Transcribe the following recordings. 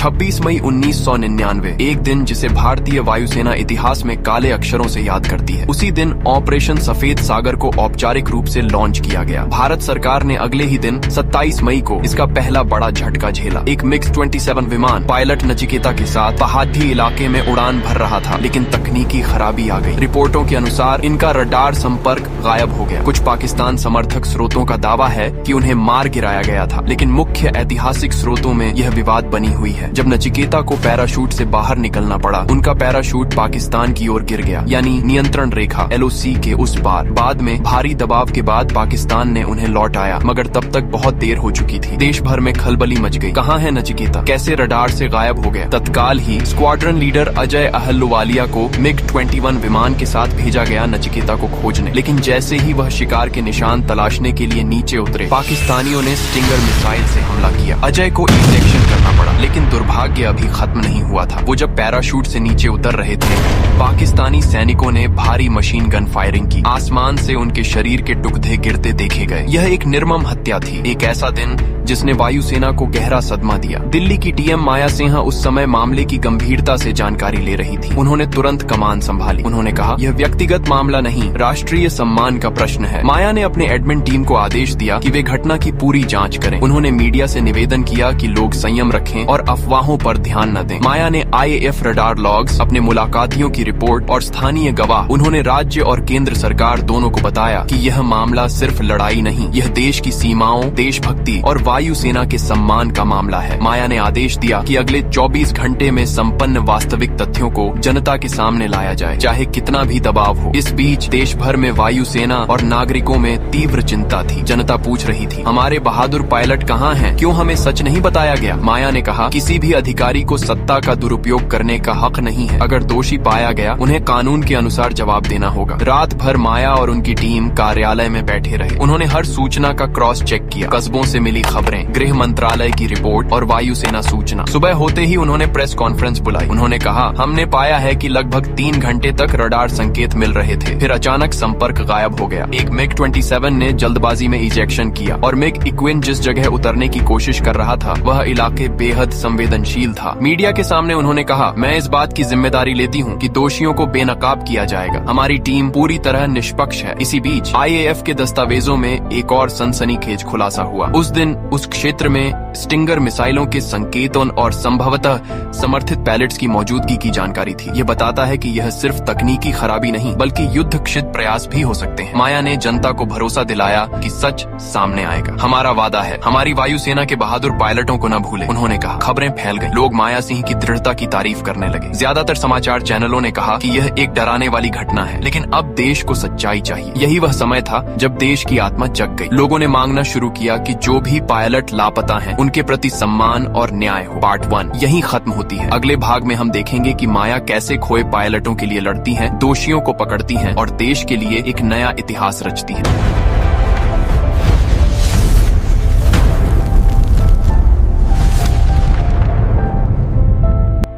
26 मई 1999, एक दिन जिसे भारतीय वायुसेना इतिहास में काले अक्षरों से याद करती है। उसी दिन ऑपरेशन सफेद सागर को औपचारिक रूप से लॉन्च किया गया। भारत सरकार ने अगले ही दिन 27 मई को इसका पहला बड़ा झटका झेला। एक MiG-27 विमान पायलट नचिकेता के साथ पहाड़ी इलाके में उड़ान भर रहा था, लेकिन तकनीकी खराबी आ गई। रिपोर्टों के अनुसार इनका रडार संपर्क गायब हो गया। कुछ पाकिस्तान समर्थक स्रोतों का दावा है कि उन्हें मार गिराया गया था, लेकिन मुख्य ऐतिहासिक स्रोतों में यह विवाद बनी हुई है। जब नचिकेता को पैराशूट से बाहर निकलना पड़ा, उनका पैराशूट पाकिस्तान की ओर गिर गया, यानी नियंत्रण रेखा LOC के उस पार। बाद में भारी दबाव के बाद पाकिस्तान ने उन्हें लौटाया, मगर तब तक बहुत देर हो चुकी थी। देश भर में खलबली मच गई। कहाँ है नचिकेता? कैसे रडार से गायब हो गया? तत्काल ही स्क्वाड्रन लीडर अजय अहलुवालिया को MiG-21 विमान के साथ भेजा गया नचिकेता को खोजने। लेकिन जैसे ही वह शिकार के निशान तलाशने के लिए नीचे उतरे, पाकिस्तानियों ने स्टिंगर मिसाइल से हमला किया। अजय को इजेक्शन करना पड़ा, लेकिन दुर्भाग्य अभी खत्म नहीं हुआ था। वो जब पैराशूट से नीचे उतर रहे थे, पाकिस्तानी सैनिकों ने भारी मशीन गन फायरिंग की। आसमान से उनके शरीर के टुकड़े गिरते देखे गए। यह एक निर्मम हत्या थी, एक ऐसा दिन जिसने वायुसेना को गहरा सदमा दिया। दिल्ली की DM माया सिंह उस समय मामले की गंभीरता से जानकारी ले रही थी। उन्होंने तुरंत कमान संभाली। उन्होंने कहा, यह व्यक्तिगत मामला नहीं, राष्ट्रीय सम्मान का प्रश्न है। माया ने अपने एडमिन टीम को आदेश दिया कि वे घटना की पूरी जांच करें। उन्होंने मीडिया से निवेदन किया कि लोग संयम रखें और अफवाहों पर ध्यान न दें। माया ने IAF रडार लॉग्स, अपने मुलाकातियों की रिपोर्ट और स्थानीय गवाह, उन्होंने राज्य और केंद्र सरकार दोनों को बताया कि यह मामला सिर्फ लड़ाई नहीं, यह देश की सीमाओं, देशभक्ति और वायुसेना के सम्मान का मामला है। माया ने आदेश दिया कि अगले 24 घंटे में संपन्न वास्तविक तथ्यों को जनता के सामने लाया जाए, चाहे कितना भी दबाव हो। इस बीच देश भर में वायुसेना और नागरिकों में तीव्र चिंता थी। जनता पूछ रही थी, हमारे बहादुर पायलट कहाँ हैं? क्यों हमें सच नहीं बताया गया? माया ने कहा, किसी भी अधिकारी को सत्ता का दुरुपयोग करने का हक नहीं है। अगर दोषी पाया गया, उन्हें कानून के अनुसार जवाब देना होगा। रात भर माया और उनकी टीम कार्यालय में बैठे रहे। उन्होंने हर सूचना का क्रॉस चेक किया, कस्बों से मिली खबरें, गृह मंत्रालय की रिपोर्ट और वायुसेना सूचना। सुबह होते ही उन्होंने प्रेस कॉन्फ्रेंस बुलाई। उन्होंने कहा, हमने पाया है कि लगभग 3 घंटे तक रडार संकेत मिल रहे थे, फिर अचानक संपर्क गायब हो गया। एक MiG-27 ने जल्दबाजी में इजेक्शन किया और MiG-21 जिस जगह उतरने की कोशिश कर रहा था, वह इलाके बेहद संवेदनशील था। मीडिया के सामने उन्होंने कहा, मैं इस बात की जिम्मेदारी लेती हूँ कि दोषियों को बेनकाब किया जाएगा। हमारी टीम पूरी तरह निष्पक्ष है। इसी बीच IAF के दस्तावेजों में एक और सनसनीखेज खुलासा हुआ। उस दिन उस क्षेत्र में स्टिंगर मिसाइलों के संकेतों और संभवतः समर्थित पैलेट्स की मौजूदगी की जानकारी थी। ये बताता है कि यह सिर्फ तकनीकी खराबी नहीं, बल्कि युद्ध क्षित प्रयास भी हो सकते हैं। माया ने जनता को भरोसा दिलाया कि सच सामने आएगा। हमारा वादा है, हमारी वायुसेना के बहादुर पायलटों को न भूले, उन्होंने कहा। खबरें फैल गई। लोग माया सिंह की दृढ़ता की तारीफ करने लगे। ज्यादातर समाचार चैनलों ने कहा कि यह एक डराने वाली घटना है, लेकिन अब देश को सच्चाई चाहिए। यही वह समय था जब देश की आत्मा जग गई। लोगों ने मांगना शुरू किया कि जो भी पायलट लापता हैं, उनके प्रति सम्मान और न्याय हो। पार्ट 1 यहीं खत्म होती है। अगले भाग में हम देखेंगे कि माया कैसे खोए पायलटों के लिए लड़ती हैं, दोषियों को पकड़ती हैं और देश के लिए एक नया इतिहास रचती हैं।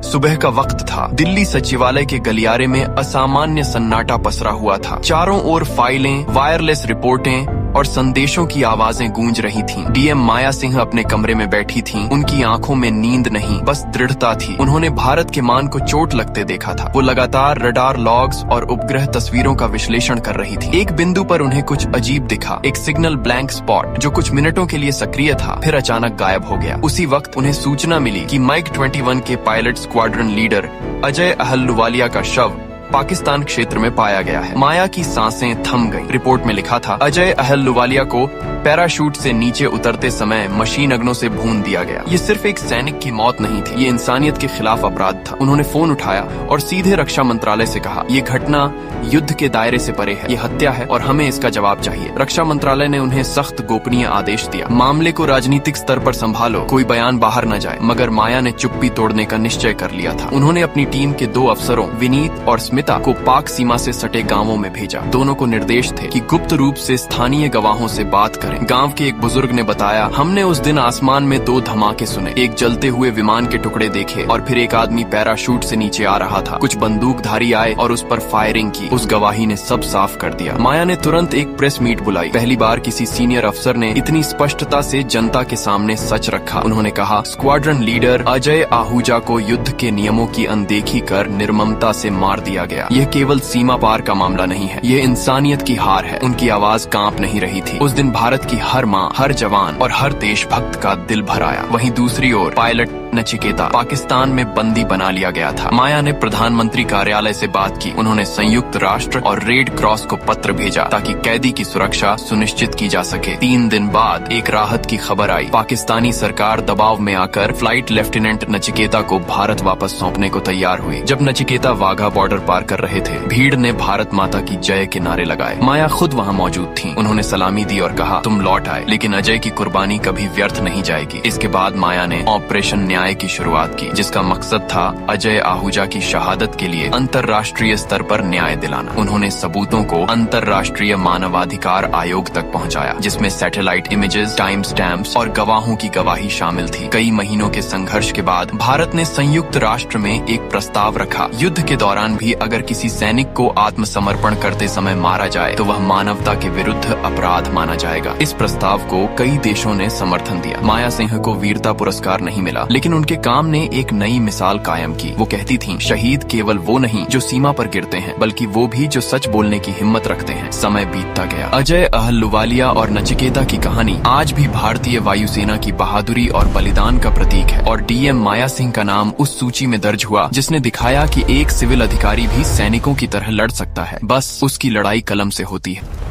सुबह का वक्त था। दिल्ली सचिवालय के गलियारे में असामान्य सन्नाटा पसरा हुआ था। चारों ओर फाइलें, वायरलेस रिपोर्टें और संदेशों की आवाजें गूंज रही थीं। DM माया सिंह अपने कमरे में बैठी थीं। उनकी आंखों में नींद नहीं, बस दृढ़ता थी। उन्होंने भारत के मान को चोट लगते देखा था। वो लगातार रडार लॉग्स और उपग्रह तस्वीरों का विश्लेषण कर रही थी। एक बिंदु पर उन्हें कुछ अजीब दिखा, एक सिग्नल ब्लैंक स्पॉट जो कुछ मिनटों के लिए सक्रिय था, फिर अचानक गायब हो गया। उसी वक्त उन्हें सूचना मिली कि MiG-21 के pilot squadron leader Ajay Ahluwalia का शव पाकिस्तान क्षेत्र में पाया गया है। माया की सांसें थम गईं। रिपोर्ट में लिखा था, अजय अहलुवालिया को पैराशूट से नीचे उतरते समय मशीन अग्नों से भून दिया गया। ये सिर्फ एक सैनिक की मौत नहीं थी, ये इंसानियत के खिलाफ अपराध था। उन्होंने फोन उठाया और सीधे रक्षा मंत्रालय से कहा, ये घटना युद्ध के दायरे से परे है, ये हत्या है और हमें इसका जवाब चाहिए। रक्षा मंत्रालय ने उन्हें सख्त गोपनीय आदेश दिया, मामले को राजनीतिक स्तर पर संभालो, कोई बयान बाहर न जाए। मगर माया ने चुप्पी तोड़ने का निश्चय कर लिया था। उन्होंने अपनी टीम के 2 अफसरों विनीत और स्मिता को पाक सीमा से सटे गांवों में भेजा। दोनों को निर्देश थे कि गुप्त रूप से स्थानीय गवाहों से बात करें उतरे। गांव के एक बुजुर्ग ने बताया, हमने उस दिन आसमान में 2 धमाके सुने, एक जलते हुए विमान के टुकड़े देखे और फिर एक आदमी पैराशूट से नीचे आ रहा था। कुछ बंदूकधारी आए और उस पर फायरिंग की। उस गवाही ने सब साफ कर दिया। माया ने तुरंत एक प्रेस मीट बुलाई। पहली बार किसी सीनियर अफसर ने इतनी स्पष्टता से जनता के सामने सच रखा। उन्होंने कहा, स्क्वाड्रन लीडर अजय आहूजा को युद्ध के नियमों की अनदेखी कर निर्ममता से मार दिया गया। यह केवल सीमा पार का मामला नहीं है, यह इंसानियत की हार है। उनकी आवाज कांप नहीं रही थी। उस दिन भारत की हर माँ, हर जवान और हर देशभक्त का दिल भर आया। वहीं दूसरी ओर पायलट नचिकेता पाकिस्तान में बंदी बना लिया गया था। माया ने प्रधानमंत्री कार्यालय से बात की। उन्होंने संयुक्त राष्ट्र और रेड क्रॉस को पत्र भेजा ताकि कैदी की सुरक्षा सुनिश्चित की जा सके। 3 दिन बाद एक राहत की खबर आई। पाकिस्तानी सरकार दबाव में आकर फ्लाइट लेफ्टिनेंट नचिकेता को भारत वापस सौंपने को तैयार हुई। जब नचिकेता वाघा बॉर्डर पार कर रहे थे, भीड़ ने भारत माता की जय के नारे लगाए। माया खुद वहाँ मौजूद थी। उन्होंने सलामी दी और कहा, तुम लौट आए, लेकिन अजय की कुर्बानी कभी व्यर्थ नहीं जाएगी। इसके बाद माया ने ऑपरेशन न्याय की शुरुआत की, जिसका मकसद था अजय आहूजा की शहादत के लिए अंतर्राष्ट्रीय स्तर पर न्याय दिलाना। उन्होंने सबूतों को अंतर्राष्ट्रीय मानवाधिकार आयोग तक पहुंचाया, जिसमें सैटेलाइट इमेजेस, टाइम स्टैम्प्स और गवाहों की गवाही शामिल थी। कई महीनों के संघर्ष के बाद भारत ने संयुक्त राष्ट्र में एक प्रस्ताव रखा, युद्ध के दौरान भी अगर किसी सैनिक को आत्मसमर्पण करते समय मारा जाए तो वह मानवता के विरुद्ध अपराध माना जाएगा। इस प्रस्ताव को कई देशों ने समर्थन दिया। माया सिंह को वीरता पुरस्कार नहीं मिला, लेकिन उनके काम ने एक नई मिसाल कायम की। वो कहती थीं, शहीद केवल वो नहीं जो सीमा पर गिरते हैं, बल्कि वो भी जो सच बोलने की हिम्मत रखते हैं। समय बीतता गया। अजय अहलुवालिया और नचिकेता की कहानी आज भी भारतीय वायुसेना की बहादुरी और बलिदान का प्रतीक है, और डीएम माया सिंह का नाम उस सूची में दर्ज हुआ जिसने दिखाया कि एक सिविल अधिकारी भी सैनिकों की तरह लड़ सकता है, बस उसकी लड़ाई कलम से होती है।